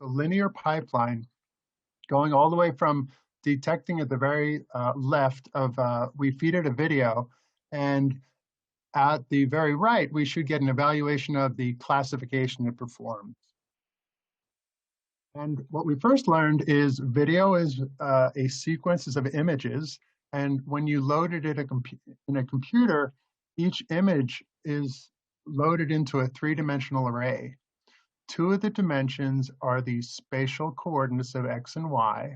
linear pipeline going all the way from detecting at the very left of, we feed it a video, and at the very right, we should get an evaluation of the classification it performs. And what we first learned is video is a sequence of images, and when you load it in a computer, each image is loaded into a three-dimensional array. Two of the dimensions are the spatial coordinates of X and Y,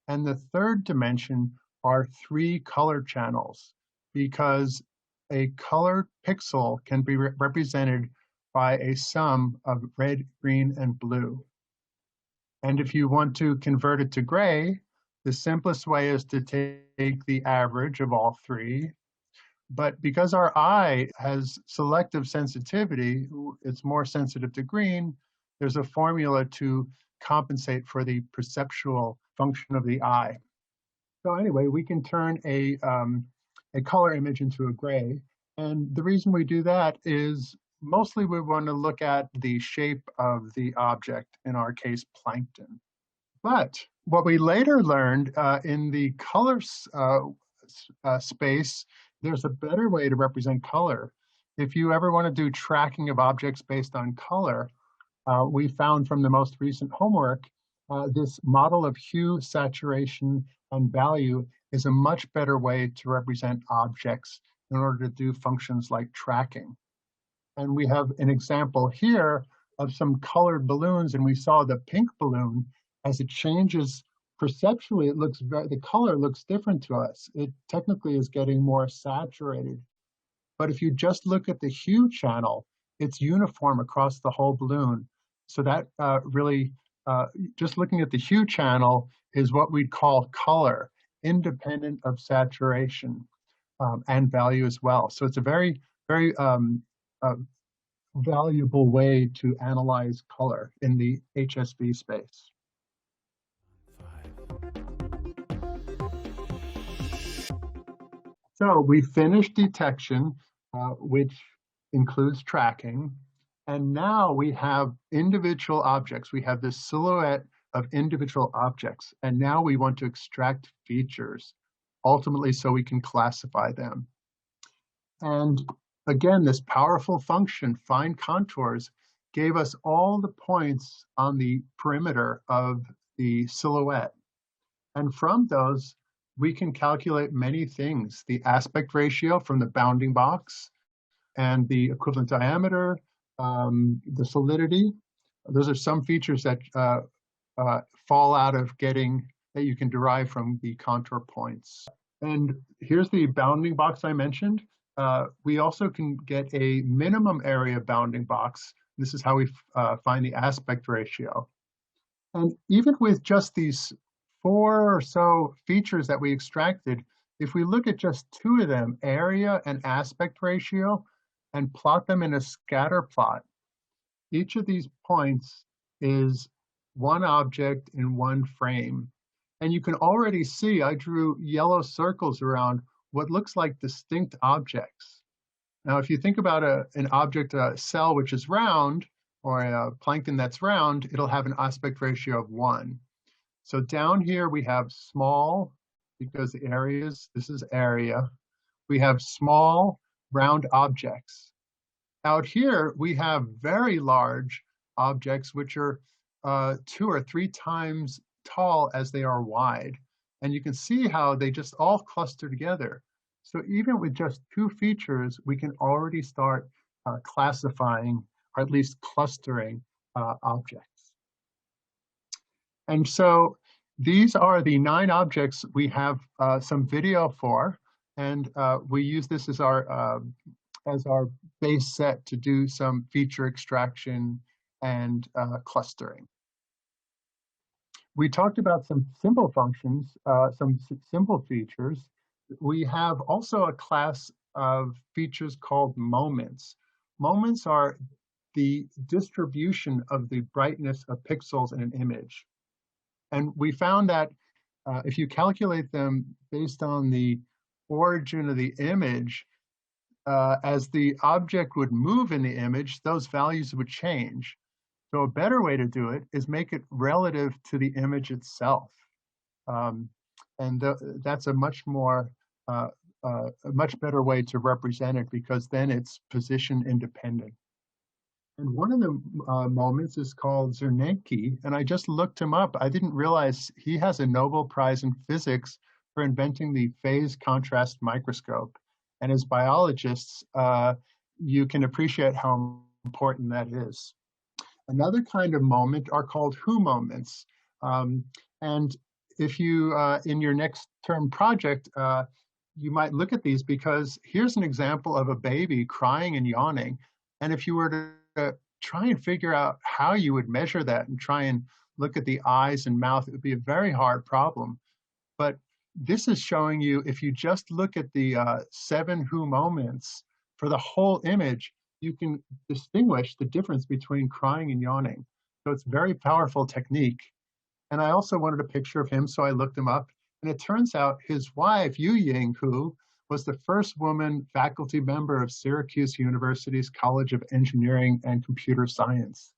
and the third dimension are three color channels, because a color pixel can be represented by a sum of red, green, and blue. And if you want to convert it to gray, the simplest way is to take the average of all three. But because our eye has selective sensitivity, it's more sensitive to green, there's a formula to compensate for the perceptual function of the eye. So anyway, we can turn a color image into a gray. And the reason we do that is mostly we want to look at the shape of the object, in our case, plankton. But what we later learned in the color space, there's a better way to represent color. If you ever want to do tracking of objects based on color, we found from the most recent homework, this model of hue, saturation, and value is a much better way to represent objects in order to do functions like tracking. And we have an example here of some colored balloons, and we saw the pink balloon, as it changes perceptually, the color looks different to us. It technically is getting more saturated. But if you just look at the hue channel, it's uniform across the whole balloon. So that really, just looking at the hue channel is what we'd call color, independent of saturation and value as well. So it's a very, very valuable way to analyze color in the HSV space. So we finished detection, which includes tracking. And now we have individual objects. We have this silhouette of individual objects. And now we want to extract features, ultimately so we can classify them. And again, this powerful function, find contours, gave us all the points on the perimeter of the silhouette. And from those, we can calculate many things: the aspect ratio from the bounding box, and the equivalent diameter, the solidity. Those are some features that fall out of that you can derive from the contour points. And here's the bounding box I mentioned. We also can get a minimum area bounding box. This is how we find the aspect ratio. And even with just these 4 or so features that we extracted, if we look at just 2 of them, area and aspect ratio, and plot them in a scatter plot, each of these points is one object in one frame. And you can already see I drew yellow circles around what looks like distinct objects. Now, if you think about an object, a cell which is round, or a plankton that's round, it'll have an aspect ratio of 1. So down here we have small, because the this is area. We have small round objects. Out here we have very large objects which are 2 or 3 times tall as they are wide. And you can see how they just all cluster together. So even with just 2 features, we can already start classifying, or at least clustering objects. And so these are the 9 objects we have some video for, and we use this as our base set to do some feature extraction and clustering. We talked about some simple functions, some simple features. We have also a class of features called moments. Moments are the distribution of the brightness of pixels in an image. And we found that if you calculate them based on the origin of the image, as the object would move in the image, those values would change. So a better way to do it is make it relative to the image itself. Um, and that's a much more, a much better way to represent it because then it's position independent. And one of the moments is called Zernike, and I just looked him up. I didn't realize he has a Nobel Prize in physics for inventing the phase contrast microscope. And as biologists, you can appreciate how important that is. Another kind of moment are called who moments. And if you, in your next term project, you might look at these because here's an example of a baby crying and yawning. And if you were to try and figure out how you would measure that and try and look at the eyes and mouth, it would be a very hard problem. But this is showing you if you just look at the 7 who moments for the whole image, you can distinguish the difference between crying and yawning. So it's a very powerful technique. And I also wanted a picture of him, so I looked him up. And it turns out his wife, Yu Ying Hu, was the first woman faculty member of Syracuse University's College of Engineering and Computer Science.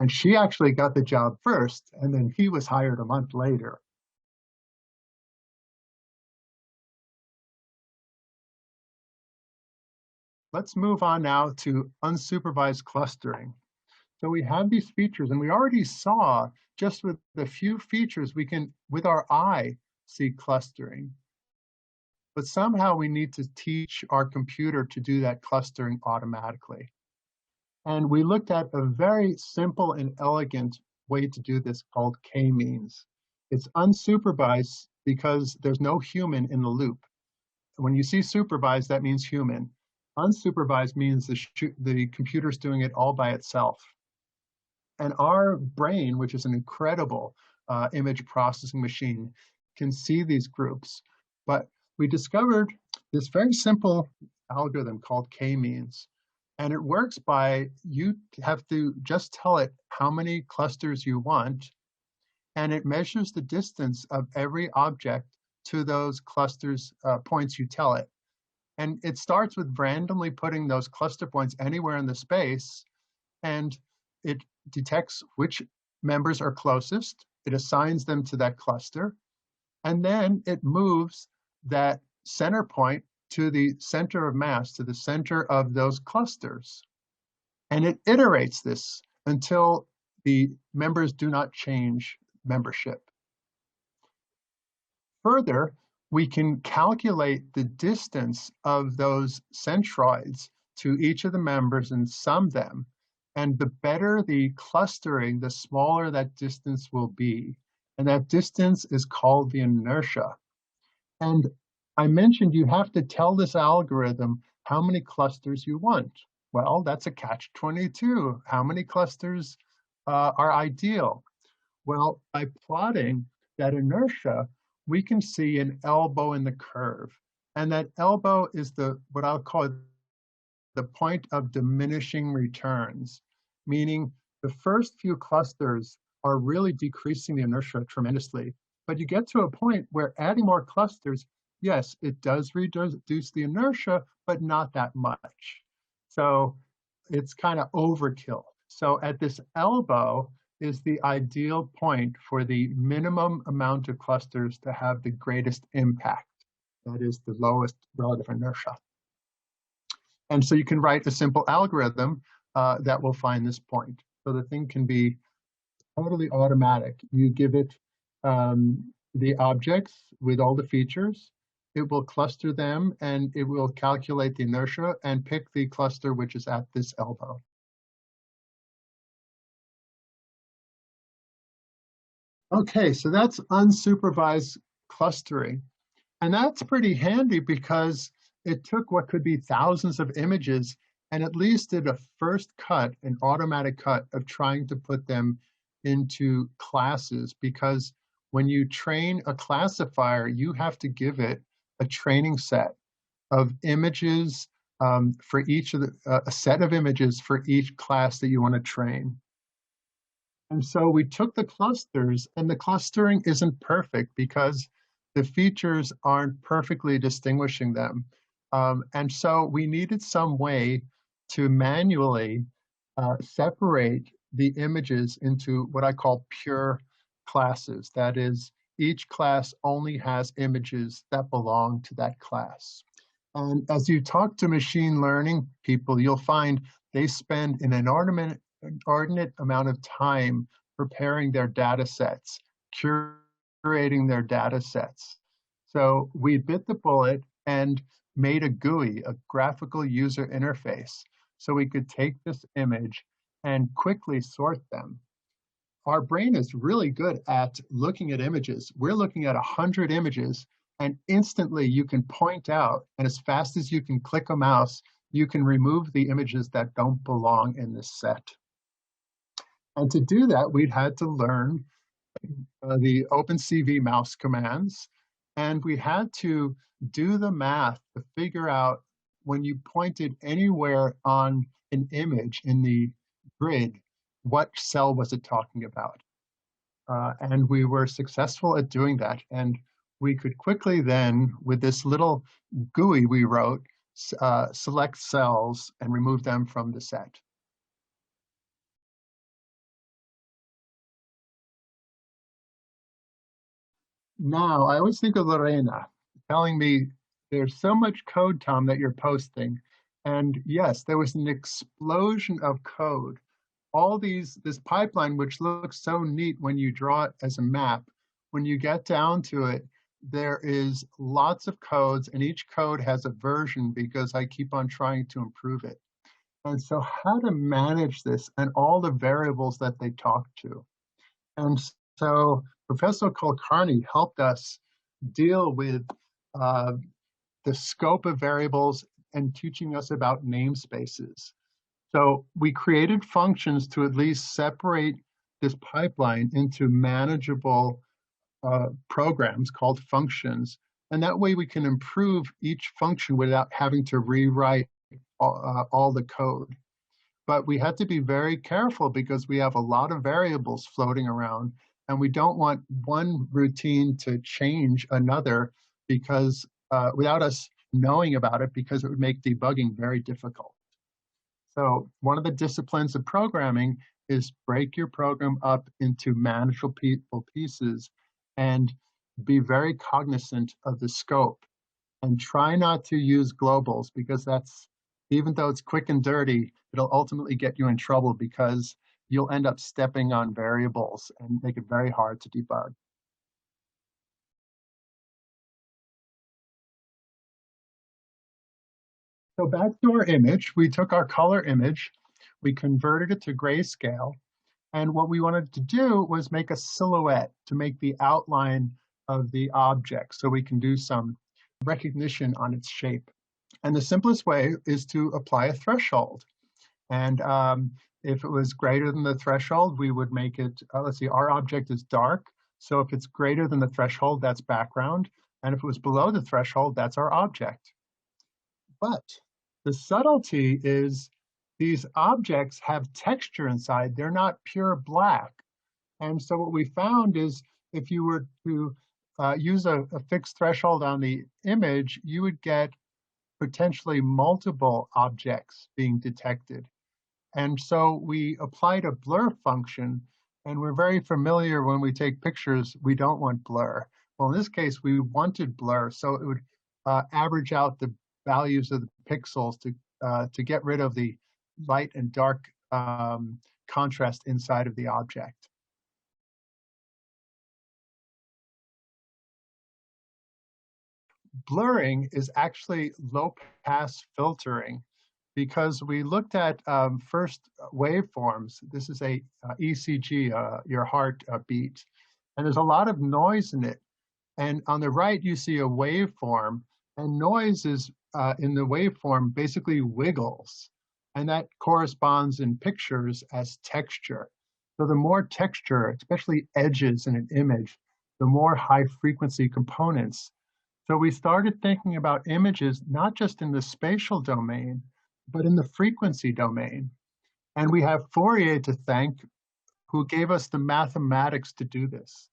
And she actually got the job first, and then he was hired a month later. Let's move on now to unsupervised clustering. So we have these features, and we already saw just with the few features we can, with our eye, see clustering. But somehow we need to teach our computer to do that clustering automatically. And we looked at a very simple and elegant way to do this called k-means. It's unsupervised because there's no human in the loop. When you see supervised, that means human. Unsupervised means the computer's doing it all by itself. And our brain, which is an incredible image processing machine, can see these groups. But we discovered this very simple algorithm called k-means. And it works by, you have to just tell it how many clusters you want, and it measures the distance of every object to those clusters points you tell it. And it starts with randomly putting those cluster points anywhere in the space, and it detects which members are closest, it assigns them to that cluster, and then it moves that center point to the center of mass, to the center of those clusters. And it iterates this until the members do not change membership. Further, we can calculate the distance of those centroids to each of the members and sum them. And the better the clustering, the smaller that distance will be. And that distance is called the inertia. And I mentioned you have to tell this algorithm how many clusters you want. Well, that's a catch-22. How many clusters are ideal? Well, by plotting that inertia, we can see an elbow in the curve. And that elbow is what I'll call the point of diminishing returns, meaning the first few clusters are really decreasing the inertia tremendously. But you get to a point where adding more clusters, yes, it does reduce the inertia, but not that much. So it's kind of overkill. So at this elbow is the ideal point for the minimum amount of clusters to have the greatest impact. That is the lowest relative inertia. And so you can write a simple algorithm that will find this point. So the thing can be totally automatic. You give it the objects with all the features, it will cluster them, and it will calculate the inertia and pick the cluster which is at this elbow. Okay, so that's unsupervised clustering. And that's pretty handy because it took what could be thousands of images and at least did a first cut, an automatic cut of trying to put them into classes, because when you train a classifier, you have to give it a training set of images for each of a set of images for each class that you want to train. And so we took the clusters, and the clustering isn't perfect because the features aren't perfectly distinguishing them. And so we needed some way to manually separate the images into what I call pure classes. That is, each class only has images that belong to that class. And as you talk to machine learning people, you'll find they spend an inordinate amount of time preparing their data sets, curating their data sets. So we bit the bullet and made a GUI, a graphical user interface, so we could take this image and quickly sort them. Our brain is really good at looking at images. We're looking at 100 images, and instantly you can point out, and as fast as you can click a mouse, you can remove the images that don't belong in this set. And to do that, we'd had to learn the OpenCV mouse commands, and we had to do the math to figure out when you pointed anywhere on an image in the grid, what cell was it talking about? And we were successful at doing that. And we could quickly then, with this little GUI we wrote, select cells and remove them from the set. Now, I always think of Lorena telling me, there's so much code, Tom, that you're posting. And yes, there was an explosion of code. This pipeline, which looks so neat when you draw it as a map, when you get down to it, there is lots of codes, and each code has a version because I keep on trying to improve it. And so how to manage this and all the variables that they talk to. And so Professor Kulkarni helped us deal with uh, the scope of variables and teaching us about namespaces. So we created functions to at least separate this pipeline into manageable programs called functions. And that way we can improve each function without having to rewrite all the code. But we had to be very careful because we have a lot of variables floating around, and we don't want one routine to change another because without us knowing about it, because it would make debugging very difficult. So one of the disciplines of programming is break your program up into manageable pieces and be very cognizant of the scope, and try not to use globals, because that's, even though it's quick and dirty, it'll ultimately get you in trouble because you'll end up stepping on variables and make it very hard to debug. So back to our image, we took our color image, we converted it to grayscale, and what we wanted to do was make a silhouette to make the outline of the object so we can do some recognition on its shape. And the simplest way is to apply a threshold. And if it was greater than the threshold, we would make it, let's see, our object is dark. So if it's greater than the threshold, that's background. And if it was below the threshold, that's our object. But the subtlety is these objects have texture inside. They're not pure black. And so what we found is if you were to use a fixed threshold on the image, you would get potentially multiple objects being detected. And so we applied a blur function, and we're very familiar when we take pictures, we don't want blur. Well, in this case, we wanted blur, so it would average out the values of the pixels to get rid of the light and dark contrast inside of the object. Blurring is actually low pass filtering, because we looked at first waveforms. This is a ECG, your heart beat, and there's a lot of noise in it. And on the right, you see a waveform, and noise is in the waveform basically wiggles, and that corresponds in pictures as texture. So the more texture, especially edges in an image, the more high frequency components. So we started thinking about images not just in the spatial domain, but in the frequency domain. And we have Fourier to thank, who gave us the mathematics to do this.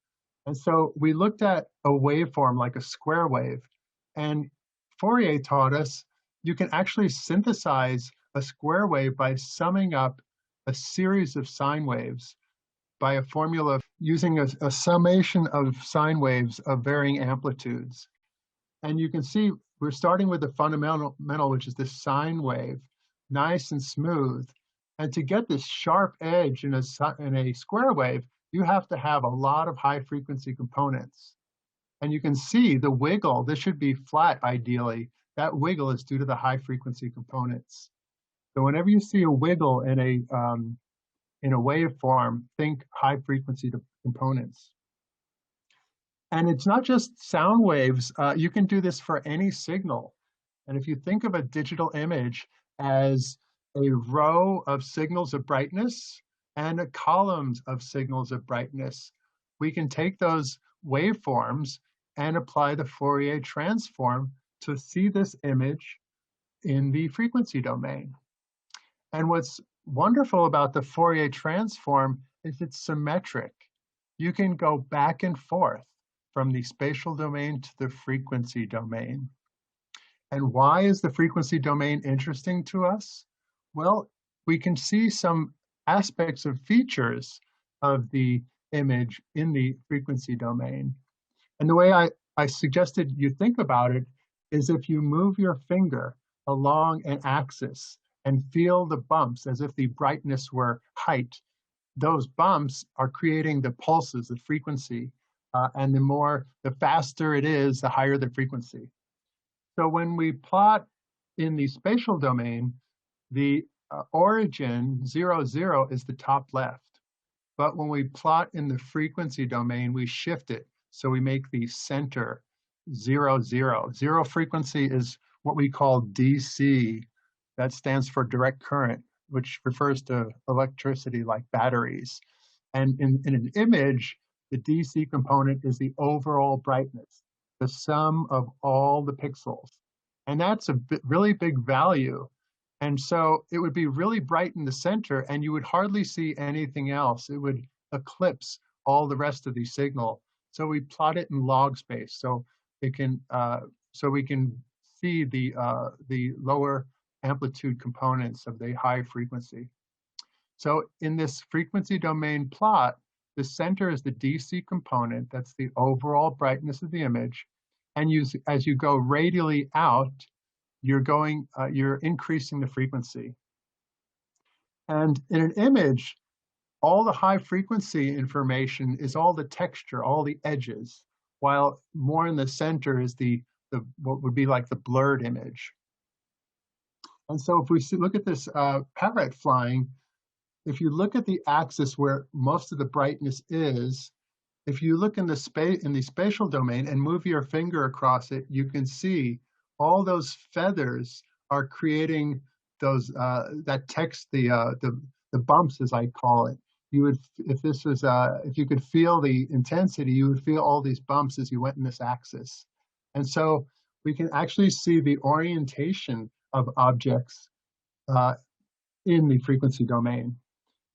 And so we looked at a waveform like a square wave, and Fourier taught us you can actually synthesize a square wave by summing up a series of sine waves by a formula using a summation of sine waves of varying amplitudes. And you can see we're starting with the fundamental, which is this sine wave, nice and smooth. And to get this sharp edge in a square wave, you have to have a lot of high frequency components. And you can see the wiggle, this should be flat ideally. That wiggle is due to the high frequency components. So whenever you see a wiggle in a waveform, think high frequency components. And it's not just sound waves. You can do this for any signal. And if you think of a digital image as a row of signals of brightness and columns of signals of brightness, we can take those waveforms and apply the Fourier transform to see this image in the frequency domain. And what's wonderful about the Fourier transform is it's symmetric. You can go back and forth from the spatial domain to the frequency domain. And why is the frequency domain interesting to us? Well, we can see some aspects of features of the image in the frequency domain. And the way I suggested you think about it is if you move your finger along an axis and feel the bumps as if the brightness were height, those bumps are creating the pulses, the frequency, and the faster it is, the higher the frequency. So when we plot in the spatial domain, the origin 0, 0 is the top left. But when we plot in the frequency domain, we shift it. So we make the center 0, 0. Zero frequency is what we call DC. That stands for direct current, which refers to electricity like batteries. And in an image, the DC component is the overall brightness, the sum of all the pixels. And that's a really big value. And so it would be really bright in the center and you would hardly see anything else. It would eclipse all the rest of the signal. So we plot it in log space so we can see the lower amplitude components of the high frequency. So in this frequency domain plot, the center is the DC component. That's the overall brightness of the image. And as you go radially out, you're increasing the frequency. And in an image, all the high frequency information is all the texture, all the edges, while more in the center is what would be like the blurred image. And so if we look at this parrot flying, if you look at the axis where most of the brightness is, if you look in the spatial domain and move your finger across it, you can see all those feathers are creating those the bumps, as I call it. You would, if you could feel the intensity, you would feel all these bumps as you went in this axis. And so we can actually see the orientation of objects in the frequency domain.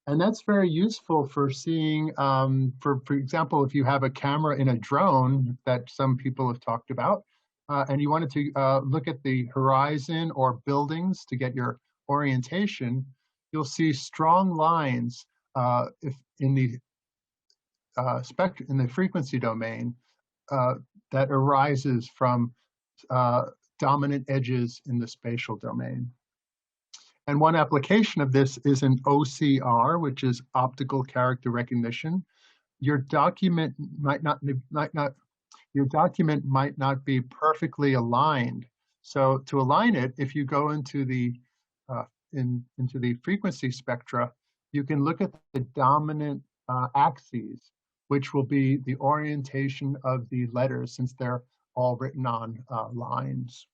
And that's very useful for seeing, for example, if you have a camera in a drone that some people have talked about, and you wanted to look at the horizon or buildings to get your orientation, you'll see strong lines in the in the frequency domain that arises from dominant edges in the spatial domain. And one application of this is an OCR, which is optical character recognition. Your document might not be perfectly aligned. So to align it, if you go into the frequency spectra, you can look at the dominant axes, which will be the orientation of the letters since they're all written on lines.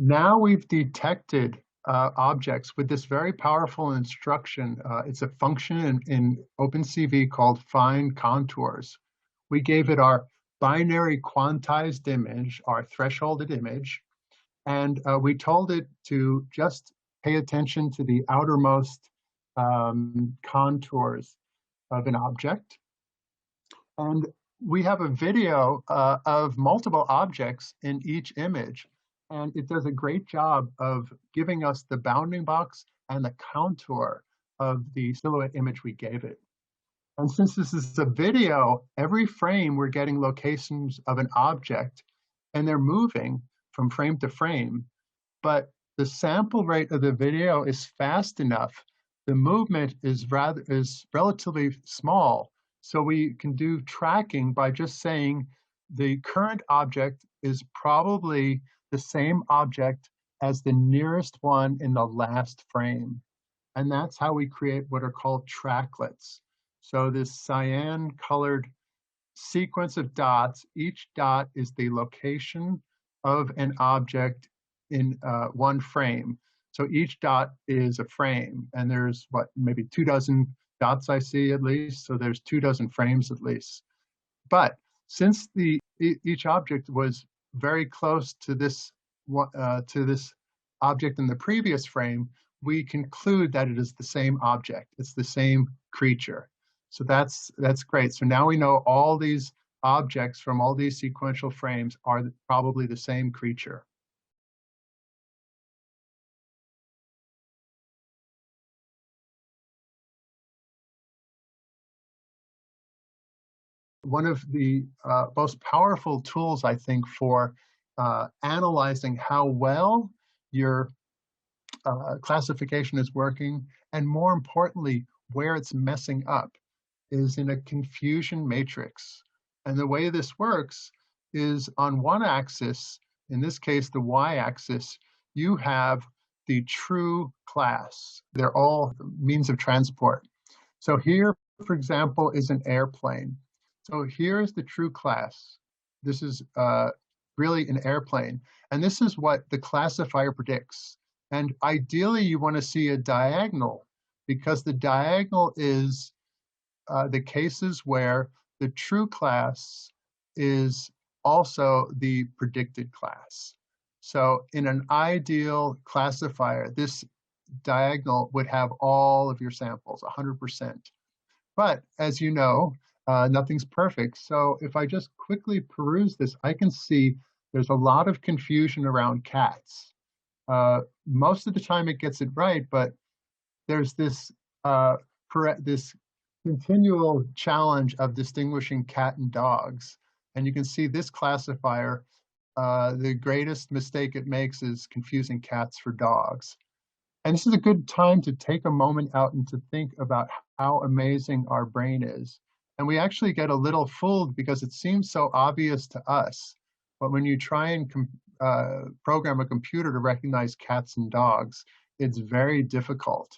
Now we've detected objects with this very powerful instruction. It's a function in OpenCV called find contours. We gave it our binary quantized image, our thresholded image, and we told it to just pay attention to the outermost contours of an object. And we have a video of multiple objects in each image. And it does a great job of giving us the bounding box and the contour of the silhouette image we gave it. And since this is a video, every frame we're getting locations of an object, and they're moving from frame to frame. But the sample rate of the video is fast enough. The movement is relatively small, so we can do tracking by just saying the current object is probably the same object as the nearest one in the last frame. And that's how we create what are called tracklets. So this cyan colored sequence of dots, each dot is the location of an object in one frame. So each dot is a frame, and there's maybe 24 dots I see at least, so there's 24 frames at least. But since each object was very close to this object in the previous frame, we conclude that it is the same object. It's the same creature. So that's great. So now we know all these objects from all these sequential frames are probably the same creature. One of the most powerful tools, I think, for analyzing how well your classification is working, and more importantly, where it's messing up, is in a confusion matrix. And the way this works is on one axis, in this case, the y-axis, you have the true class. They're all means of transport. So here, for example, is an airplane. So here's the true class. This is really an airplane. And this is what the classifier predicts. And ideally, you want to see a diagonal, because the diagonal is the cases where the true class is also the predicted class. So in an ideal classifier, this diagonal would have all of your samples, 100%. But as you know, nothing's perfect. So if I just quickly peruse this, I can see there's a lot of confusion around cats. Most of the time it gets it right, but there's this this continual challenge of distinguishing cat and dogs. And you can see this classifier, the greatest mistake it makes is confusing cats for dogs. And this is a good time to take a moment out and to think about how amazing our brain is. And we actually get a little fooled because it seems so obvious to us. But when you try and program a computer to recognize cats and dogs, it's very difficult.